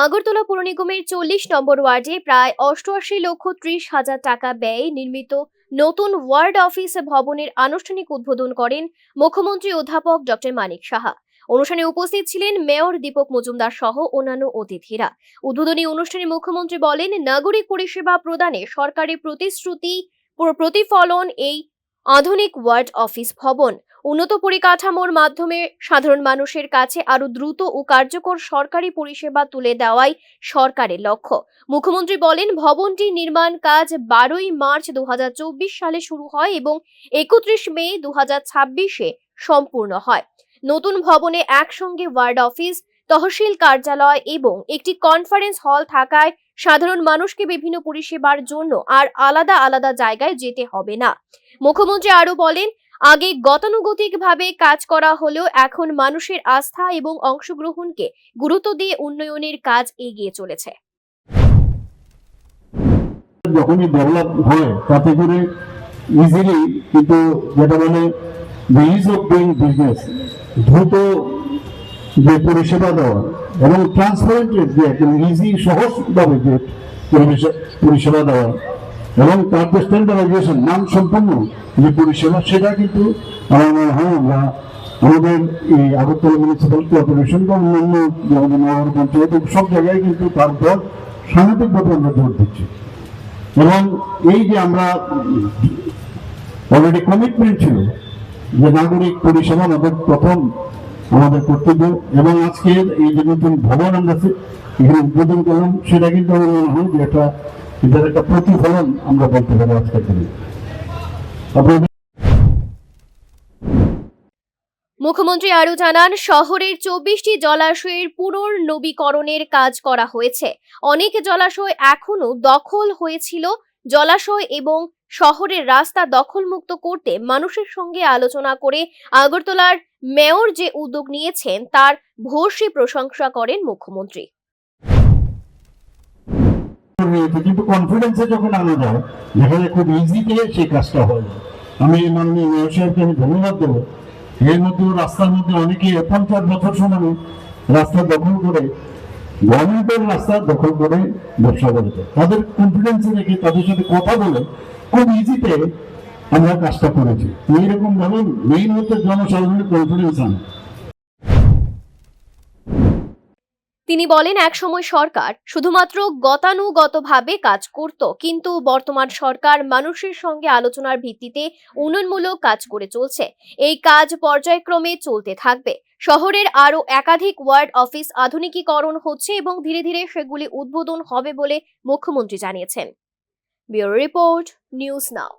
আগরতলা পৌর নিগমের 40 নম্বর ওয়ার্ডে প্রায় 88,30,000 টাকা ব্যয়ে নির্মিত নতুন ওয়ার্ড অফিস ভবনের আনুষ্ঠানিক উদ্বোধন করেন মুখ্যমন্ত্রী অধ্যাপক ডক্টর মানিক সাহা। অনুষ্ঠানে উপস্থিত ছিলেন মেয়র দীপক মজুমদার সহ অন্যান্য অতিথিরা। উদ্বোধনী অনুষ্ঠানে মুখ্যমন্ত্রী বলেন, নাগরিক পরিষেবা প্রদানে সরকারের প্রতিশ্রুতি প্রতিফলন এই আধুনিক ওয়ার্ড অফিস ভবন। উন্নত পরিকাঠামোর মাধ্যমে সাধারণ মানুষের কাছে আরো দ্রুত ও কার্যকর সরকারি পরিষেবা তুলে দেওয়াই সরকারের লক্ষ্য। মুখ্যমন্ত্রী বলেন, ভবনটি নির্মাণ কাজ 12ই মার্চ 2024 সালে শুরু হয় এবং 31 মে 2026-এ সম্পূর্ণ হয়। নতুন ভবনে একসঙ্গে ওয়ার্ড অফিস, তহসিল কার্যালয় এবং একটি কনফারেন্স হল থাকায় সাধারণ মানুষকে বিভিন্ন পরিষেবার জন্য আর আলাদা আলাদা জায়গায় যেতে হবে না। মুখ্যমন্ত্রী আরো বলেন, আগে গতানুগতিকভাবে কাজ করা হলেও এখন মানুষের আস্থা এবং অংশগ্রহণকে গুরুত্ব দিয়ে উন্নয়নের কাজ এগিয়ে চলেছে। যখনই ডেভেলপ হয় তাতে করে ইজিলি কিন্তু যেটা বলে ইজ অফ ডুইং বিজনেস, দ্রুত যে পরিষেবা দেওয়া এবং ট্রান্সপারেন্টের যে একদম ইজি সহজভাবে যে পরিষেবা দেওয়া এবং তার যে স্ট্যান্ডার্ডাইজেশন মানসম্পন্ন যে পরিষেবা, সেটা কিন্তু আমার মনে হয় আমরা আমাদের এই আগরতলা মিউনিসিপ্যাল কর্পোরেশন বা অন্যান্য যেমন নগর পঞ্চায়েত সব জায়গায় কিন্তু তারপর সাংঘাতিকভাবে আমরা জোর দিচ্ছি। এবং এই যে আমরা অলরেডি কমিটমেন্ট ছিল যে নাগরিক পরিষেবা আমাদের প্রথম আমাদের কর্তব্য, এবং আজকের এই যে নতুন ভবন আমরা এখানে উদ্বোধন করলাম, সেটা কিন্তু আমার মনে হয় যে এটার একটা প্রতিফলন আমরা বলতে পারি আজকের দিনে। মুখ্যমন্ত্রী আরো জানান, শহরের 24টি জলাশয়ের পুনর্নবীকরণের কাজ করা হয়েছে। অনেক জলাশয় এখনো দখল হয়েছিল। জলাশয় এবং শহরের রাস্তা দখলমুক্ত করতে মানুষের সঙ্গে আলোচনা করে আগরতলার মেয়র যে উদ্যোগ নিয়েছেন তার ভূয়সী প্রশংসা করেন মুখ্যমন্ত্রী। কিন্তু কনফিডেন্সে যখন আনা যায়, যেখানে খুব ইজিতে সেই কাজটা হয়, আমি মাননীয় মেয়র সাহেবকে আমি ধন্যবাদ দেবো। এর মধ্যে রাস্তার মধ্যে অনেকে 50 বছর সময় রাস্তা দখল করে, গভর্নমেন্টের রাস্তা দখল করে ব্যবসা করতে, তাদের কনফিডেন্সে রেখে তাদের সাথে কথা বলে খুব ইজিতে আমরা কাজটা করেছি। এইরকম ভাবে মেইন হচ্ছে জনসাধারণের কনফিডেন্স আনা। তিনি বলেন, একসময় সরকার শুধুমাত্র গতানুগতভাবে কাজ করত, কিন্তু বর্তমান সরকার মানুষের সঙ্গে আলোচনার ভিত্তিতে উন্নয়নমূলক কাজ করে চলছে। এই কাজ পর্যায়ক্রমে চলতে থাকবে। শহরের আরো একাধিক ওয়ার্ড অফিস আধুনিকীকরণ হচ্ছে এবং ধীরে ধীরে সেগুলি উদ্বোধন হবে বলে মুখ্যমন্ত্রী জানিয়েছেন। Bureau report, news now.